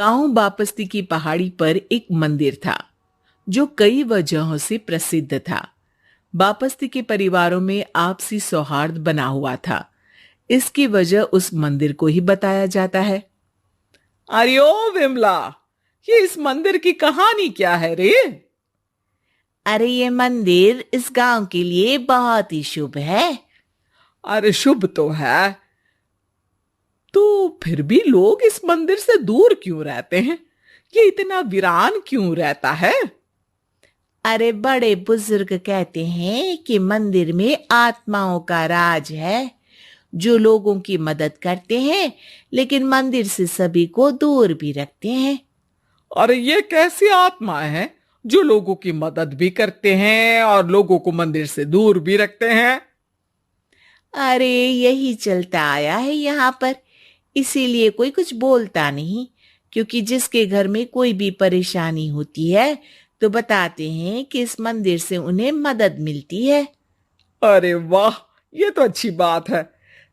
गांव बापस्ती की पहाड़ी पर एक मंदिर था जो कई वजहों से प्रसिद्ध था। बापस्ती के परिवारों में आपसी सौहार्द बना हुआ था। इसकी वजह उस मंदिर को ही बताया जाता है। अरे ओ विमला, ये इस मंदिर की कहानी क्या है रे? अरे ये मंदिर इस गांव के लिए बहुत ही शुभ है। अरे शुभ तो है, तो फिर भी लोग इस मंदिर से दूर क्यों रहते हैं? ये इतना वीरान क्यों रहता है? अरे बड़े बुजुर्ग कहते हैं कि मंदिर में आत्माओं का राज है जो लोगों की मदद करते हैं, लेकिन मंदिर से सभी को दूर भी रखते हैं। अरे ये कैसी आत्मा है जो लोगों की मदद भी करते हैं और लोगों को मंदिर से दूर भी रखते हैं? अरे यही चलता आया है यहाँ पर, इसीलिए कोई कुछ बोलता नहीं। क्योंकि जिसके घर में कोई भी परेशानी होती है तो बताते हैं कि इस मंदिर से उन्हें मदद मिलती है। अरे वाह, ये तो अच्छी बात है।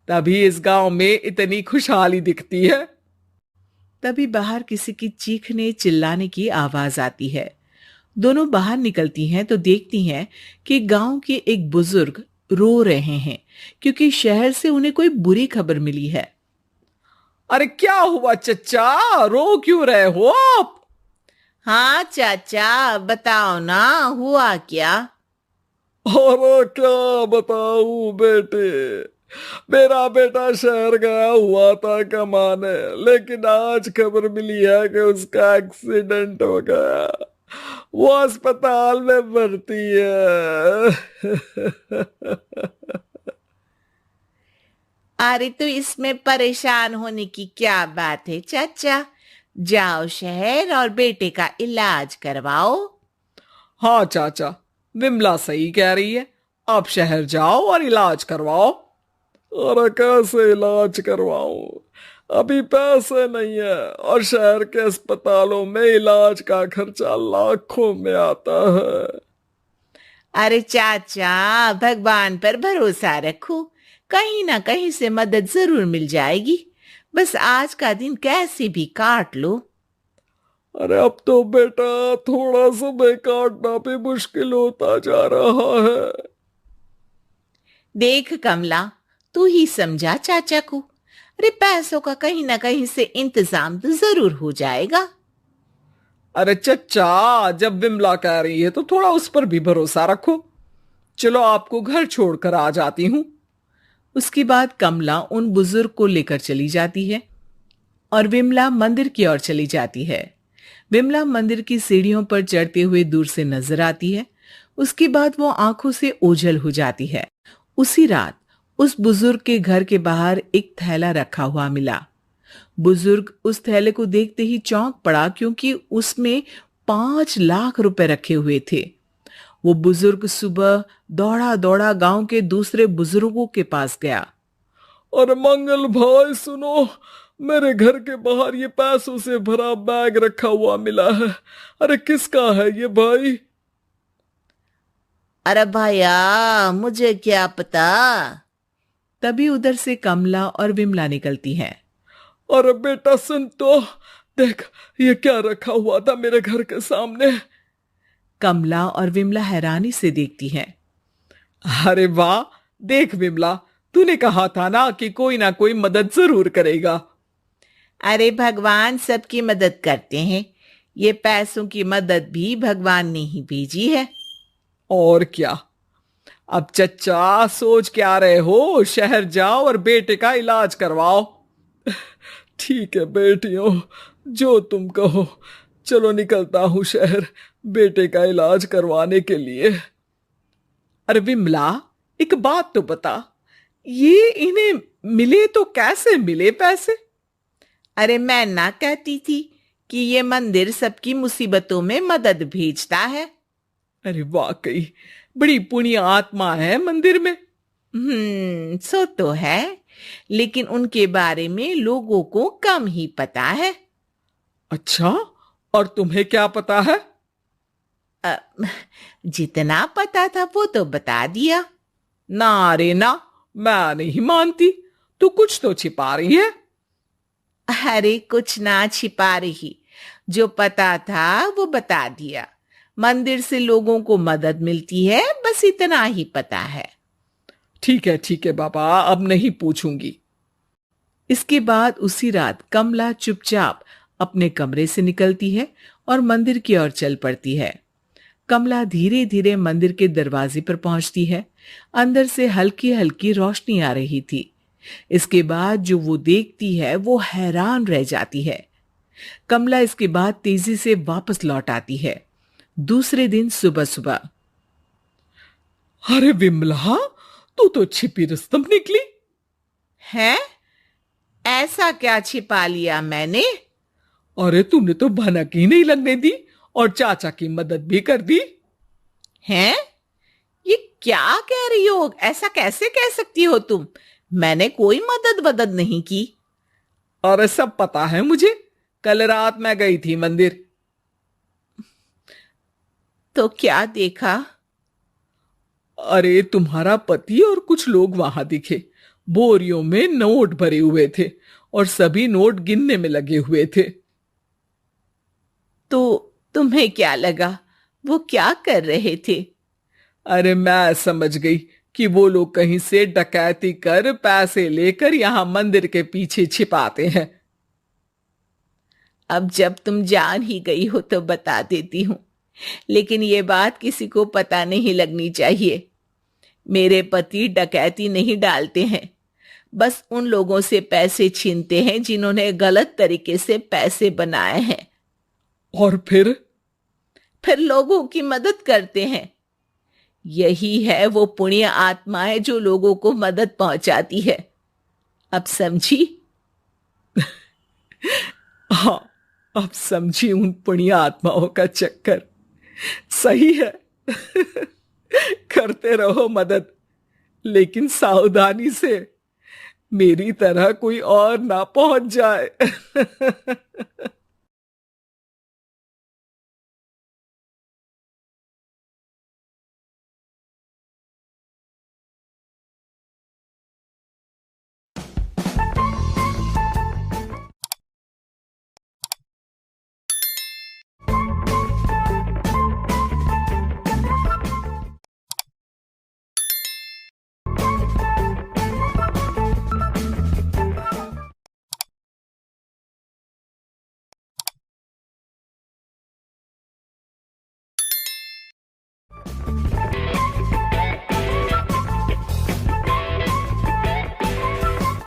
तभी इस गांव में इतनी खुशहाली दिखती है। तभी बाहर किसी की चीखने चिल्लाने की आवाज आती है। दोनों बाहर निकलती हैं तो देखती हैं कि गांव के एक बुजुर्ग रो रहे हैं क्योंकि शहर से उन्हें कोई बुरी खबर मिली है। अरे क्या हुआ चच्चा, रो क्यों रहे हो आप? हाँ चाचा, बताओ ना, हुआ क्या? और क्या बताऊं बेटे, मेरा बेटा शहर गया हुआ था कमाने, लेकिन आज खबर मिली है कि उसका एक्सीडेंट हो गया। वो अस्पताल में भर्ती है। अरे तो इसमें परेशान होने की क्या बात है चाचा, जाओ शहर और बेटे का इलाज करवाओ। हाँ चाचा, विमला सही कह रही है। आप शहर जाओ और इलाज करवाओ। और कैसे इलाज करवाऊं, अभी पैसे नहीं है और शहर के अस्पतालों में इलाज का खर्चा लाखों में आता है। अरे चाचा, भगवान पर भरोसा रखो, कहीं ना कहीं से मदद जरूर मिल जाएगी। बस आज का दिन कैसे भी काट लो। अरे अब तो बेटा थोड़ा समय काटना भी मुश्किल होता जा रहा है। देख कमला, तू ही समझा चाचा को। अरे पैसों का कहीं ना कहीं से इंतजाम तो जरूर हो जाएगा। अरे चच्चा, जब विमला कह रही है तो थोड़ा उस पर भी भरोसा रखो। चलो आपको घर छोड़कर आ जाती हूं। उसके बाद कमला उन बुजुर्ग को लेकर चली जाती है और विमला मंदिर की ओर चली जाती है। विमला मंदिर की सीढ़ियों पर चढ़ते हुए दूर से नजर आती है। उसके बाद वो आंखों से ओझल हो जाती है। उसी रात उस बुजुर्ग के घर के बाहर एक थैला रखा हुआ मिला। बुजुर्ग उस थैले को देखते ही चौंक पड़ा क्योंकि उसमें 5 लाख रुपए रखे हुए थे। वो बुजुर्ग सुबह दौड़ा दौड़ा गांव के दूसरे बुजुर्गों के पास गया। और मंगल भाई सुनो, मेरे घर के बाहर ये पैसों से भरा बैग रखा हुआ मिला है। अरे किसका है ये भाई? अरे भैया, मुझे क्या पता। तभी उधर से कमला और विमला निकलती हैं। अरे बेटा सुन तो, देख ये क्या रखा हुआ था मेरे घर के सामने। कमला और विमला हैरानी से देखती हैं। अरे वाह, देख विमला, तूने कहा था ना कि कोई ना कोई मदद जरूर करेगा। अरे भगवान सबकी मदद करते हैं, ये पैसों की मदद भी भगवान ने ही भेजी है। और क्या। अब चच्चा सोच क्या रहे हो, शहर जाओ और बेटे का इलाज करवाओ। ठीक है बेटियों, जो तुम कहो। चलो निकलता हूं शहर बेटे का इलाज करवाने के लिए। अरे विमला, एक बात तो बता, ये इन्हें मिले तो कैसे मिले पैसे? अरे मैं ना कहती थी कि ये मंदिर सबकी मुसीबतों में मदद भेजता है। अरे वाकई बड़ी पुण्य आत्मा है मंदिर में। सो तो है, लेकिन उनके बारे में लोगों को कम ही पता है। अच्छा, और तुम्हें क्या पता है? अ, जितना पता था वो तो बता दिया। ना रे ना, मैं नहीं मानती। तू कुछ तो छिपा रही है। अरे कुछ ना छिपा रही, जो पता था वो बता दिया। मंदिर से लोगों को मदद मिलती है, बस इतना ही पता है। ठीक है बाबा, अब नहीं पूछूंगी। इसके बाद उसी रात कमला चुपचाप अपने कमरे से निकलती है और मंदिर की ओर चल पड़ती है। कमला धीरे धीरे मंदिर के दरवाजे पर पहुंचती है। अंदर से हल्की हल्की रोशनी आ रही थी। इसके बाद जो वो देखती है वो हैरान रह जाती है। कमला इसके बाद तेजी से वापस लौट आती है। दूसरे दिन सुबह सुबह। अरे विमला, तू तो छिपी रुस्तम निकली है। ऐसा क्या छिपा लिया मैंने? अरे तूने तो भनक ही नहीं लगने दी और चाचा की मदद भी कर दी। हैं? ये क्या कह रही हो? ऐसा कैसे कह सकती हो तुम? मैंने कोई मदद नहीं की। अरे सब पता है मुझे, कल रात मैं गई थी मंदिर। तो क्या देखा? अरे तुम्हारा पति और कुछ लोग वहां दिखे। बोरियों में नोट भरे हुए थे और सभी नोट गिनने में लगे हुए थे। तो तुम्हें क्या लगा? वो क्या कर रहे थे? अरे मैं समझ गई कि वो लोग कहीं से डकैती कर पैसे लेकर यहां मंदिर के पीछे छिपाते हैं। अब जब तुम जान ही गई हो तो बता देती हूं, लेकिन ये बात किसी को पता नहीं लगनी चाहिए। मेरे पति डकैती नहीं डालते हैं, बस उन लोगों से पैसे छीनते हैं जिन्होंने गलत तरीके से पैसे बनाए हैं। और फिर लोगों की मदद करते हैं। यही है वो पुण्य आत्माएं जो लोगों को मदद पहुंचाती है। अब समझी? हाँ, अब समझी उन पुण्य आत्माओं का चक्कर। सही है। करते रहो मदद, लेकिन सावधानी से, मेरी तरह कोई और ना पहुंच जाए।